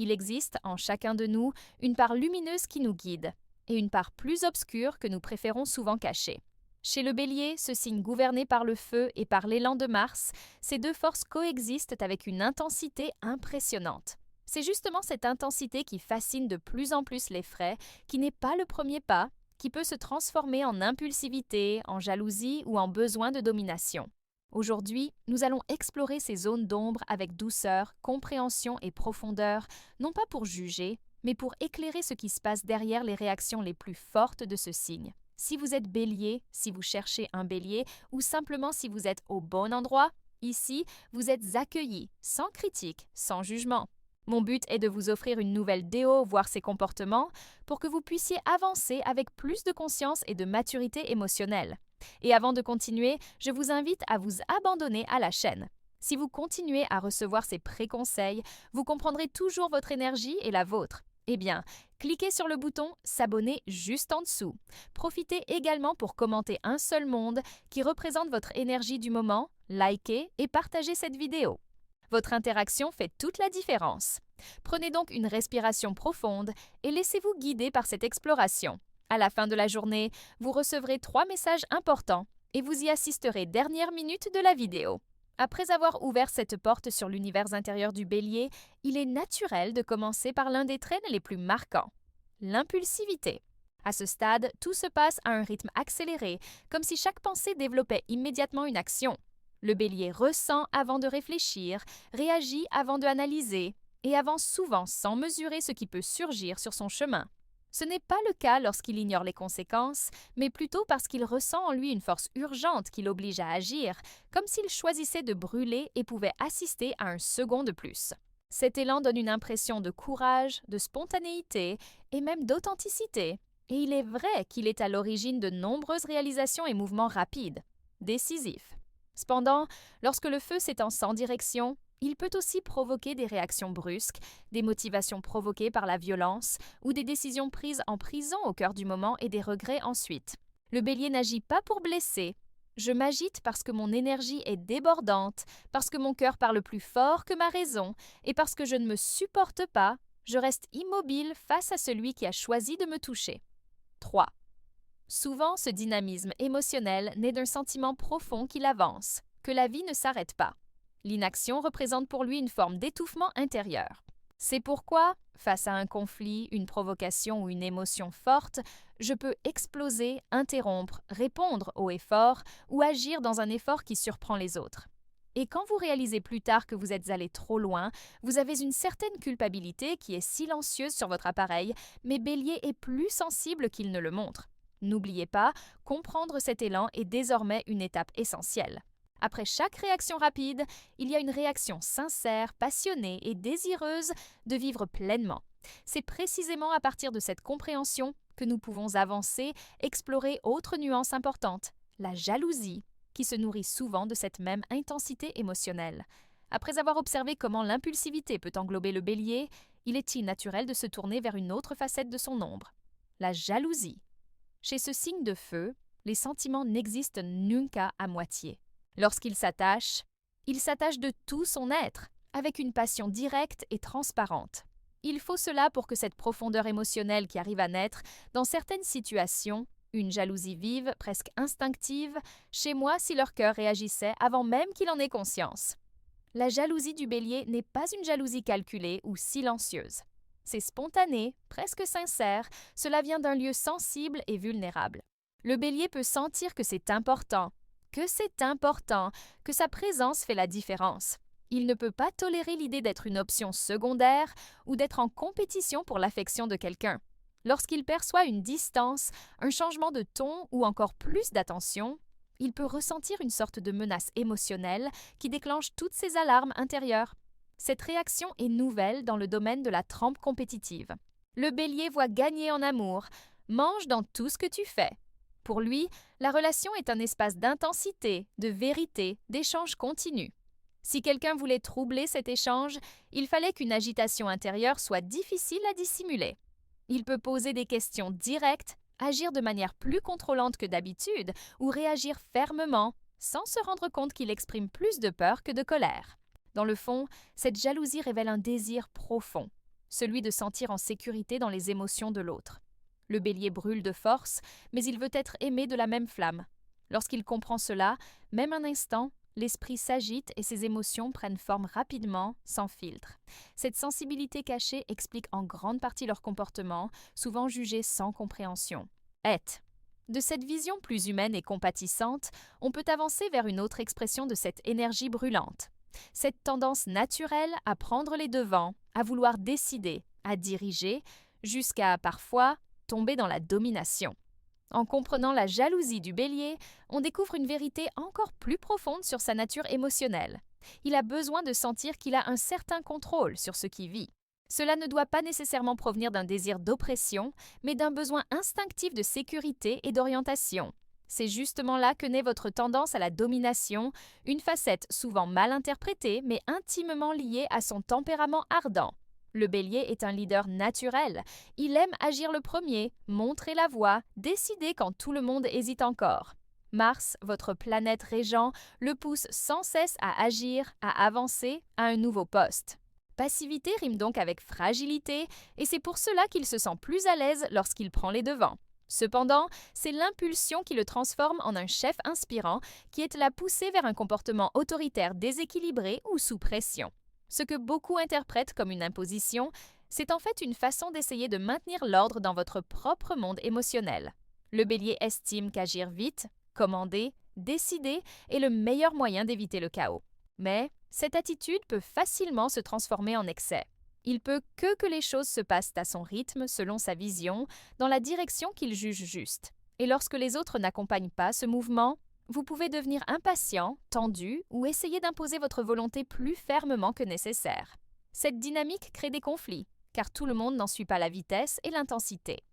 Il existe en chacun de nous une part lumineuse qui nous guide et une part plus obscure que nous préférons souvent cacher. Chez le Bélier, ce signe gouverné par le feu et par l'élan de Mars, ces deux forces coexistent avec une intensité impressionnante. C'est justement cette intensité qui fascine de plus en plus les Frais, qui n'est pas le premier pas, qui peut se transformer en impulsivité, en jalousie ou en besoin de domination. Aujourd'hui, nous allons explorer ces zones d'ombre avec douceur, compréhension et profondeur, non pas pour juger, mais pour éclairer ce qui se passe derrière les réactions les plus fortes de ce signe. Si vous êtes Bélier, si vous cherchez un Bélier, ou simplement si vous êtes au bon endroit, ici, vous êtes accueillis, sans critique, sans jugement. Mon but est de vous offrir une nouvelle déo, voire ses comportements, pour que vous puissiez avancer avec plus de conscience et de maturité émotionnelle. Et avant de continuer, je vous invite à vous abandonner à la chaîne. Si vous continuez à recevoir ces préconseils, vous comprendrez toujours votre énergie et la vôtre. Eh bien, cliquez sur le bouton « S'abonner » juste en dessous. Profitez également pour commenter un seul monde qui représente votre énergie du moment, likez et partagez cette vidéo. Votre interaction fait toute la différence. Prenez donc une respiration profonde et laissez-vous guider par cette exploration. À la fin de la journée, vous recevrez 3 messages importants et vous y assisterez dernière minute de la vidéo. Après avoir ouvert cette porte sur l'univers intérieur du Bélier, il est naturel de commencer par l'un des traits les plus marquants, l'impulsivité. À ce stade, tout se passe à un rythme accéléré, comme si chaque pensée développait immédiatement une action. Le Bélier ressent avant de réfléchir, réagit avant d'analyser et avance souvent sans mesurer ce qui peut surgir sur son chemin. Ce n'est pas le cas lorsqu'il ignore les conséquences, mais plutôt parce qu'il ressent en lui une force urgente qui l'oblige à agir, comme s'il choisissait de brûler et pouvait assister à un second de plus. Cet élan donne une impression de courage, de spontanéité et même d'authenticité, et il est vrai qu'il est à l'origine de nombreuses réalisations et mouvements rapides, décisifs. Cependant, lorsque le feu s'étend sans direction, il peut aussi provoquer des réactions brusques, des motivations provoquées par la violence ou des décisions prises en prison au cœur du moment et des regrets ensuite. Le Bélier n'agit pas pour blesser. Je m'agite parce que mon énergie est débordante, parce que mon cœur parle plus fort que ma raison et parce que je ne me supporte pas, je reste immobile face à celui qui a choisi de me toucher. 3. Souvent, ce dynamisme émotionnel naît d'un sentiment profond qu'il avance, que la vie ne s'arrête pas. L'inaction représente pour lui une forme d'étouffement intérieur. C'est pourquoi, face à un conflit, une provocation ou une émotion forte, je peux exploser, interrompre, répondre haut et fort ou agir dans un effort qui surprend les autres. Et quand vous réalisez plus tard que vous êtes allé trop loin, vous avez une certaine culpabilité qui est silencieuse sur votre appareil, mais Bélier est plus sensible qu'il ne le montre. N'oubliez pas, comprendre cet élan est désormais une étape essentielle. Après chaque réaction rapide, il y a une réaction sincère, passionnée et désireuse de vivre pleinement. C'est précisément à partir de cette compréhension que nous pouvons avancer, explorer autre nuance importante, la jalousie, qui se nourrit souvent de cette même intensité émotionnelle. Après avoir observé comment l'impulsivité peut englober le Bélier, il est naturel de se tourner vers une autre facette de son ombre, la jalousie. Chez ce signe de feu, les sentiments n'existent nunca à moitié. Lorsqu'il s'attache de tout son être, avec une passion directe et transparente. Il faut cela pour que cette profondeur émotionnelle qui arrive à naître, dans certaines situations, une jalousie vive, presque instinctive, chez moi si leur cœur réagissait avant même qu'il en ait conscience. La jalousie du Bélier n'est pas une jalousie calculée ou silencieuse. C'est spontané, presque sincère, cela vient d'un lieu sensible et vulnérable. Le Bélier peut sentir que c'est important, que sa présence fait la différence. Il ne peut pas tolérer l'idée d'être une option secondaire ou d'être en compétition pour l'affection de quelqu'un. Lorsqu'il perçoit une distance, un changement de ton ou encore plus d'attention, il peut ressentir une sorte de menace émotionnelle qui déclenche toutes ses alarmes intérieures. Cette réaction est nouvelle dans le domaine de la trempe compétitive. Le Bélier voit gagner en amour, mange dans tout ce que tu fais. Pour lui, la relation est un espace d'intensité, de vérité, d'échange continu. Si quelqu'un voulait troubler cet échange, il fallait qu'une agitation intérieure soit difficile à dissimuler. Il peut poser des questions directes, agir de manière plus contrôlante que d'habitude ou réagir fermement, sans se rendre compte qu'il exprime plus de peur que de colère. Dans le fond, cette jalousie révèle un désir profond. celui de sentir en sécurité dans les émotions de l'autre. Le bélier brûle de force, mais il veut être aimé de la même flamme. Lorsqu'il comprend cela, même un instant, l'esprit s'agite et ses émotions prennent forme rapidement, sans filtre. Cette sensibilité cachée explique en grande partie leur comportement, souvent jugé sans compréhension. De cette vision plus humaine et compatissante, on peut avancer vers une autre expression de cette énergie brûlante. Cette tendance naturelle à prendre les devants, à vouloir décider, à diriger, jusqu'à, parfois, tomber dans la domination. En comprenant la jalousie du bélier, on découvre une vérité encore plus profonde sur sa nature émotionnelle. Il a besoin de sentir qu'il a un certain contrôle sur ce qui vit. Cela ne doit pas nécessairement provenir d'un désir d'oppression, mais d'un besoin instinctif de sécurité et d'orientation. C'est justement là que naît votre tendance à la domination, une facette souvent mal interprétée mais intimement liée à son tempérament ardent. Le bélier est un leader naturel. Il aime agir le premier, montrer la voie, décider quand tout le monde hésite encore. Mars, votre planète régent, le pousse sans cesse à agir, à avancer à un nouveau poste. Passivité rime donc avec fragilité, et c'est pour cela qu'il se sent plus à l'aise lorsqu'il prend les devants. Cependant, c'est l'impulsion qui le transforme en un chef inspirant qui est la poussée vers un comportement autoritaire déséquilibré ou sous pression. Ce que beaucoup interprètent comme une imposition, c'est en fait une façon d'essayer de maintenir l'ordre dans votre propre monde émotionnel. Le bélier estime qu'agir vite, commander, décider est le meilleur moyen d'éviter le chaos. Mais cette attitude peut facilement se transformer en excès. Il peut que les choses se passent à son rythme, selon sa vision, dans la direction qu'il juge juste. Et lorsque les autres n'accompagnent pas ce mouvement, vous pouvez devenir impatient, tendu ou essayer d'imposer votre volonté plus fermement que nécessaire. Cette dynamique crée des conflits, car tout le monde n'en suit pas la vitesse et l'intensité.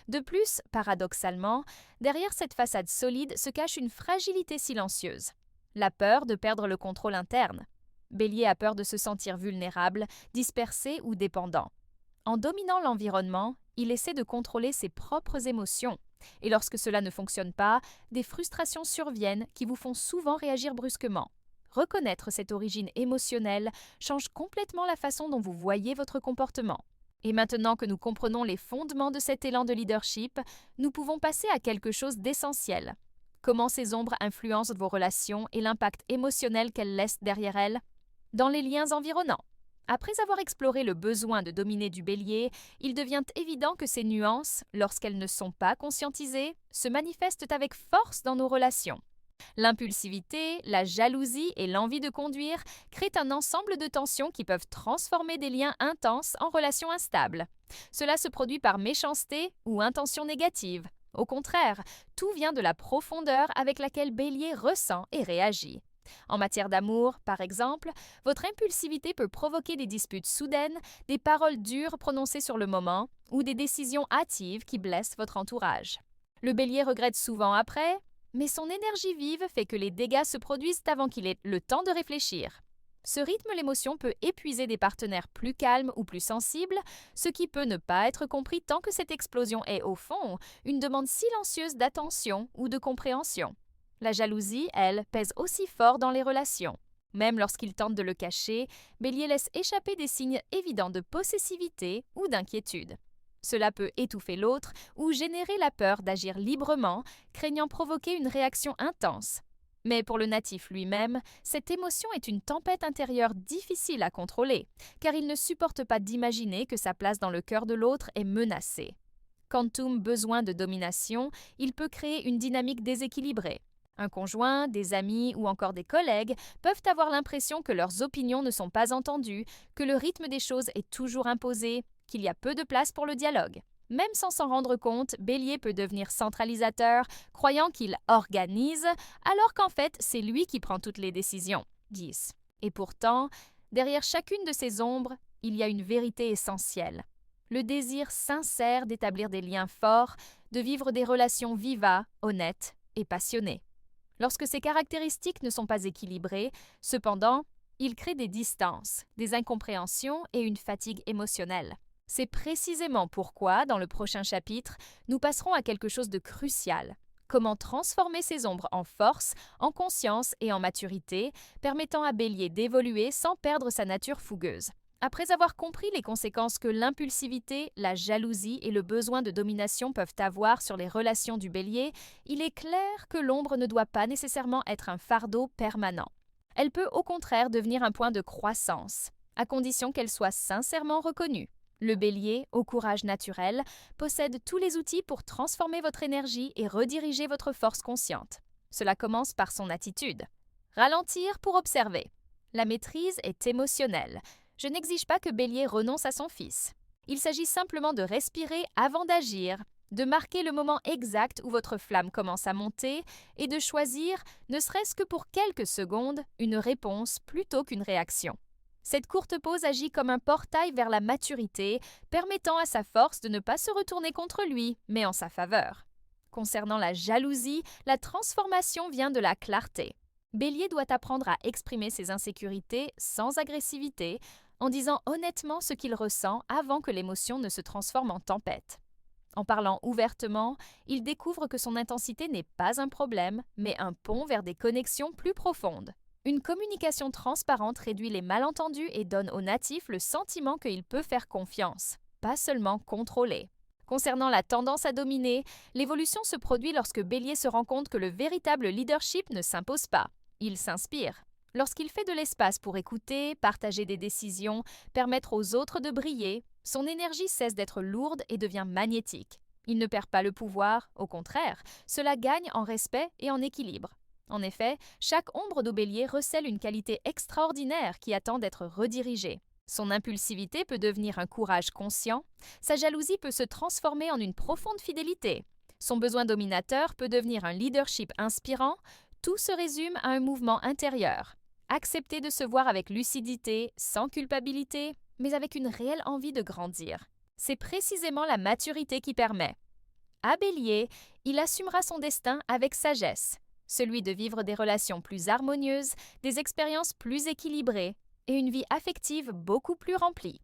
De plus, paradoxalement, derrière cette façade solide se cache une fragilité silencieuse. La peur de perdre le contrôle interne. Bélier a peur de se sentir vulnérable, dispersé ou dépendant. En dominant l'environnement, il essaie de contrôler ses propres émotions. Et lorsque cela ne fonctionne pas, des frustrations surviennent qui vous font souvent réagir brusquement. Reconnaître cette origine émotionnelle change complètement la façon dont vous voyez votre comportement. Et maintenant que nous comprenons les fondements de cet élan de leadership, nous pouvons passer à quelque chose d'essentiel. Comment ces ombres influencent vos relations et l'impact émotionnel qu'elles laissent derrière elles? Dans les liens environnants. Après avoir exploré le besoin de dominer du bélier, il devient évident que ces nuances, lorsqu'elles ne sont pas conscientisées, se manifestent avec force dans nos relations. L'impulsivité, la jalousie et l'envie de conduire créent un ensemble de tensions qui peuvent transformer des liens intenses en relations instables. Cela se produit par méchanceté ou intention négative. Au contraire, tout vient de la profondeur avec laquelle Bélier ressent et réagit. En matière d'amour, par exemple, votre impulsivité peut provoquer des disputes soudaines, des paroles dures prononcées sur le moment ou des décisions hâtives qui blessent votre entourage. Le Bélier regrette souvent après, mais son énergie vive fait que les dégâts se produisent avant qu'il ait le temps de réfléchir. Ce rythme l'émotion peut épuiser des partenaires plus calmes ou plus sensibles, ce qui peut ne pas être compris tant que cette explosion est, au fond, une demande silencieuse d'attention ou de compréhension. La jalousie, elle, pèse aussi fort dans les relations. Même lorsqu'il tente de le cacher, Bélier laisse échapper des signes évidents de possessivité ou d'inquiétude. Cela peut étouffer l'autre ou générer la peur d'agir librement, craignant provoquer une réaction intense. Mais pour le natif lui-même, cette émotion est une tempête intérieure difficile à contrôler, car il ne supporte pas d'imaginer que sa place dans le cœur de l'autre est menacée. Quantum besoin de domination, il peut créer une dynamique déséquilibrée. Un conjoint, des amis ou encore des collègues peuvent avoir l'impression que leurs opinions ne sont pas entendues, que le rythme des choses est toujours imposé, qu'il y a peu de place pour le dialogue. Même sans s'en rendre compte, Bélier peut devenir centralisateur, croyant qu'il organise, alors qu'en fait, c'est lui qui prend toutes les décisions. 10. Et pourtant, derrière chacune de ces ombres, il y a une vérité essentielle. Le désir sincère d'établir des liens forts, de vivre des relations vivaces, honnêtes et passionnées. Lorsque ces caractéristiques ne sont pas équilibrées, cependant, il crée des distances, des incompréhensions et une fatigue émotionnelle. C'est précisément pourquoi, dans le prochain chapitre, nous passerons à quelque chose de crucial. Comment transformer ces ombres en force, en conscience et en maturité, permettant à Bélier d'évoluer sans perdre sa nature fougueuse. Après avoir compris les conséquences que l'impulsivité, la jalousie et le besoin de domination peuvent avoir sur les relations du Bélier, il est clair que l'ombre ne doit pas nécessairement être un fardeau permanent. Elle peut au contraire devenir un point de croissance, à condition qu'elle soit sincèrement reconnue. Le Bélier, au courage naturel, possède tous les outils pour transformer votre énergie et rediriger votre force consciente. Cela commence par son attitude. Ralentir pour observer. La maîtrise est émotionnelle. Je n'exige pas que Bélier renonce à son fils. Il s'agit simplement de respirer avant d'agir, de marquer le moment exact où votre flamme commence à monter et de choisir, ne serait-ce que pour quelques secondes, une réponse plutôt qu'une réaction. Cette courte pause agit comme un portail vers la maturité, permettant à sa force de ne pas se retourner contre lui, mais en sa faveur. Concernant la jalousie, la transformation vient de la clarté. Bélier doit apprendre à exprimer ses insécurités sans agressivité, en disant honnêtement ce qu'il ressent avant que l'émotion ne se transforme en tempête. En parlant ouvertement, il découvre que son intensité n'est pas un problème, mais un pont vers des connexions plus profondes. Une communication transparente réduit les malentendus et donne au natif le sentiment qu'il peut faire confiance, pas seulement contrôler. Concernant la tendance à dominer, l'évolution se produit lorsque Bélier se rend compte que le véritable leadership ne s'impose pas. Il s'inspire. Lorsqu'il fait de l'espace pour écouter, partager des décisions, permettre aux autres de briller, son énergie cesse d'être lourde et devient magnétique. Il ne perd pas le pouvoir, au contraire, cela gagne en respect et en équilibre. En effet, chaque ombre de Bélier recèle une qualité extraordinaire qui attend d'être redirigée. Son impulsivité peut devenir un courage conscient, sa jalousie peut se transformer en une profonde fidélité, son besoin dominateur peut devenir un leadership inspirant, tout se résume à un mouvement intérieur. Accepter de se voir avec lucidité, sans culpabilité, mais avec une réelle envie de grandir. C'est précisément la maturité qui permet. À Bélier, il assumera son destin avec sagesse, celui de vivre des relations plus harmonieuses, des expériences plus équilibrées et une vie affective beaucoup plus remplie.